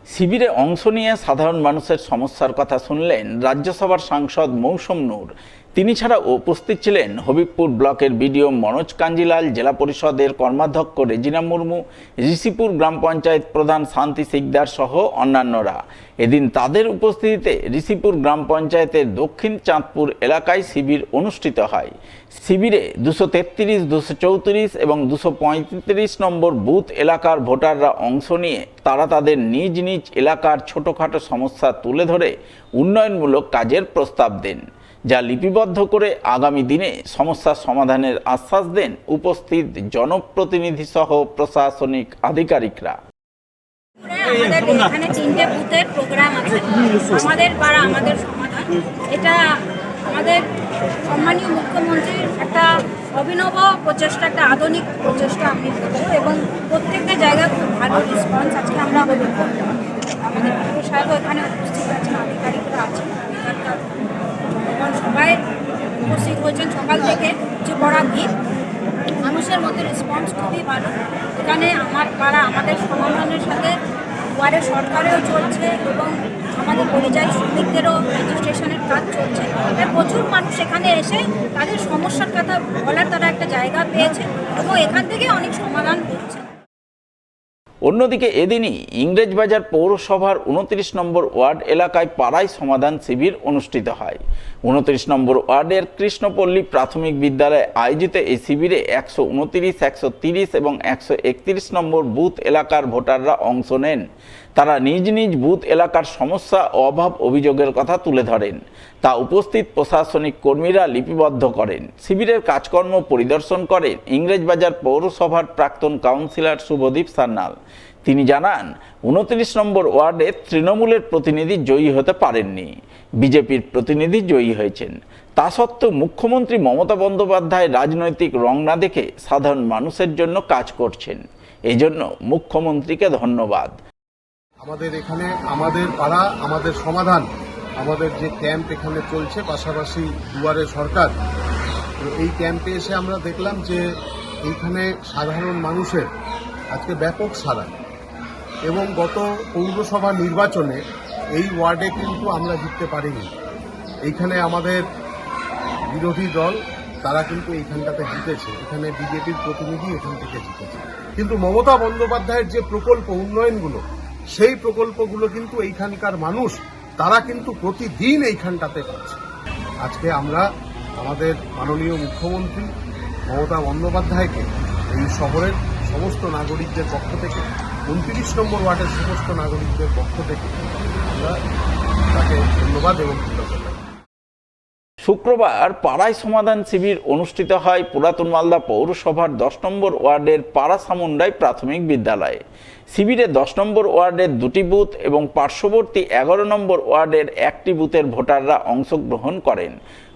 শিবিরে অংশ নিয়ে সাধারণ মানুষের সমস্যার কথা শুনলেন রাজ্যসভার সাংসদ মৌসুম নূর। তিনি ছাড়া উপস্থিত ছিলেন হবিবপুর ব্লকের বিডিও মনোজ কাঞ্জিলাল, জেলা পরিষদের কর্মাধ্যক্ষ রেজিনা মুর্মু, ঋষিপুর গ্রাম পঞ্চায়েত প্রধান শান্তি শিকদার সহ অন্যান্যরা। এদিন তাদের উপস্থিতিতে ঋষিপুর গ্রাম পঞ্চায়েতের দক্ষিণ চাঁদপুর এলাকায় শিবির অনুষ্ঠিত হয়। শিবিরে 233, 234 এবং 235 নম্বর বুথ এলাকার ভোটাররা অংশ নিয়ে তারা তাদের নিজ নিজ এলাকার ছোটোখাটো সমস্যা তুলে ধরে উন্নয়নমূলক কাজের প্রস্তাব দেন, যা লিপিবদ্ধ করে আগামী দিনে সমস্যার সমাধানের আশ্বাস দেন উপস্থিত জনপ্রতিনিধি সহ প্রশাসনিক আধিকারিকরা। আমাদের এখানে 3টে বুথের প্রোগ্রাম আছে, আমাদের পাড়া আমাদের সমাধান। এটা আমাদের সম্মানীয় মুখ্যমন্ত্রীর একটা অভিনব প্রচেষ্টা, একটা আধুনিক প্রচেষ্টা আমি বলবো, এবং প্রত্যেকটা জায়গায় খুব ভালো রেসপন্স। আজকে আমরা আমাদের পুরো সাহেবও এখানে উপস্থিত আছেন, আধিকারিকরা আছেন, এবং সবাই উপস্থিত হয়েছেন সকাল থেকে। যে বড় ভিড়, মানুষের মধ্যে রেসপন্স খুবই ভালো। এখানে আমার পাড়া আমাদের সমাধানের সাথে ওয়ার্ডের সরকারেও চলছে এবং আমাদের পরিযায়ী শ্রমিকদেরও রেজিস্ট্রেশনের কাজ চলছে। প্রচুর মানুষ এখানে এসে তাদের সমস্যার কথা বলার তারা একটা জায়গা পেয়েছে এবং এখান থেকে অনেক সমাধান পেয়েছে। অন্যদিকে এদিনই ইংরেজবাজার পৌরসভার 29 নম্বর ওয়ার্ড এলাকায় পাড়ায় সমাধান শিবির অনুষ্ঠিত হয়। 29 নম্বর ওয়ার্ডের কৃষ্ণপল্লী প্রাথমিক বিদ্যালয়ে আয়োজিত এই শিবিরে 129, 130 এবং 131 নম্বর বুথ এলাকার ভোটাররা অংশ নেন। তারা নিজ নিজ বুথ এলাকার সমস্যা ও অভাব অভিযোগের কথা তুলে ধরেন, তা উপস্থিত প্রশাসনিক কর্মীরা লিপিবদ্ধ করেন। শিবিরের কাজকর্ম পরিদর্শন করেন ইংরেজবাজার পৌরসভার প্রাক্তন কাউন্সিলর শুভদীপ সান্যাল। তিনি জানান, 29 নম্বর ওয়ার্ডে তৃণমূলের প্রতিনিধি জয়ী হতে পারেননি, বিজেপির প্রতিনিধি জয়ী হয়েছেন। তা সত্ত্বেও মুখ্যমন্ত্রী মমতা বন্দ্যোপাধ্যায় রাজনৈতিক রং না দেখে সাধারণ মানুষের জন্য কাজ করছেন। এজন্য মুখ্যমন্ত্রীকে ধন্যবাদ। আমাদের এখানে আমাদের পাড়া আমাদের সমাধান, আমাদের যে ক্যাম্প এখানে চলছে, পাশাপাশি দুয়ারে সরকার, এই ক্যাম্পে এসে আমরা দেখলাম যে এইখানে সাধারণ মানুষের আজকে ব্যাপক সাড়া, এবং গত পৌরসভা নির্বাচনে এই ওয়ার্ডে কিন্তু আমরা জিততে পারিনি। এইখানে আমাদের বিরোধী দল তারা কিন্তু এইখানটাতে জিতেছে, এখানে বিজেপির প্রতিনিধি এখান থেকে জিতেছে। কিন্তু মমতা বন্দ্যোপাধ্যায়ের যে প্রকল্প উন্নয়নগুলো, সেই প্রকল্পগুলো কিন্তু এইখানকার মানুষ তারা কিন্তু প্রতিদিন এইখানটাতে পাচ্ছে। আজকে আমরা আমাদের মাননীয় মুখ্যমন্ত্রী মমতা বন্দ্যোপাধ্যায়কে এই শহরের সমস্ত নাগরিকদের পক্ষ থেকে, 29 নম্বর ওয়ার্ডের সমস্ত নাগরিকদের পক্ষ থেকে আমরা তাকে ধন্যবাদ এবং কৃতজ্ঞতা। শুক্রবার পাড়ায় সমাধান শিবির অনুষ্ঠিত হয় পুরাতন মালদা পৌরসভার 10 নম্বর ওয়ার্ডের পাড়া সামুন্ডাই প্রাথমিক বিদ্যালয়ে। শিবিরে 10 নম্বর ওয়ার্ডের 2টি বুথ এবং পার্শ্ববর্তী 11 নম্বর ওয়ার্ডের 1টি বুথের ভোটাররা অংশগ্রহণ করেন।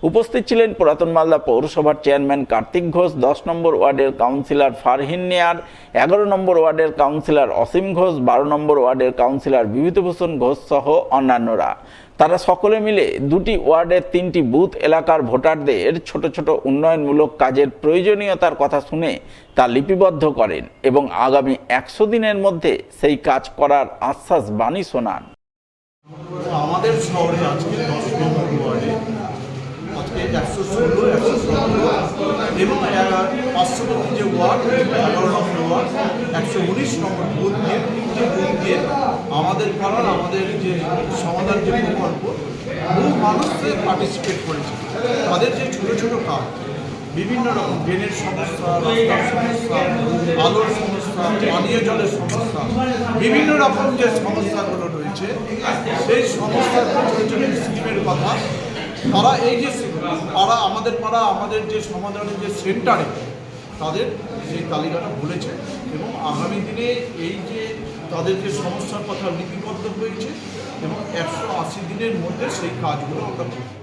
উপস্থিত ছিলেন পুরাতন মালদা পৌরসভার চেয়ারম্যান কার্তিক ঘোষ, 10 নম্বর ওয়ার্ডের কাউন্সিলর ফারহিন নেয়ার, 11 নম্বর ওয়ার্ডের কাউন্সিলর অসীম ঘোষ, 12 নম্বর ওয়ার্ডের কাউন্সিলর বিভূতিভূষণ ঘোষ সহ অন্যান্যরা। তারা সকলে মিলে 2টি ওয়ার্ডের 3টি বুথ এলাকার ভোটারদের ছোট ছোট উন্নয়নমূলক কাজের প্রয়োজনীয়তার কথা শুনে তা লিপিবদ্ধ করেন এবং আগামী 100 দিনের মধ্যে সেই কাজ করার আশ্বাস বাণী শোনান। আমাদের শহরে আজকে 10 নম্বর ওয়ার্ডে আজকে 116, 117 এবং পার্শ্ববর্তী যে ওয়ার্ড 11 নম্বর ওয়ার্ড 119 নম্বর বুথ দিয়ে 3টে বুথ দিয়ে আমাদের কারণ আমাদের যে সমাধান যে প্রকল্প, বহু মানুষদের পার্টিসিপেট করেছে। তাদের যে ছোটো ছোটো কাজ, বিভিন্ন রকম ড্রেনের সমস্যা, রাস্তার সমস্যা, আলোর সমস্যা, পানীয় জলের সমস্যা, বিভিন্ন রকম যে সমস্যাগুলো রয়েছে, সেই সমস্যার ছোটো ছোটো স্কিমের কথা তারা এই যে পাড়া আমাদের যে সমাধানের যে সেন্টারে তাদের সেই তালিকাটা বলেছে, এবং আগামী দিনে এই যে তাদের যে সমস্যার কথা লিপিবদ্ধ হয়েছে এবং 180 দিনের মধ্যে সেই কাজগুলো আমরা করব।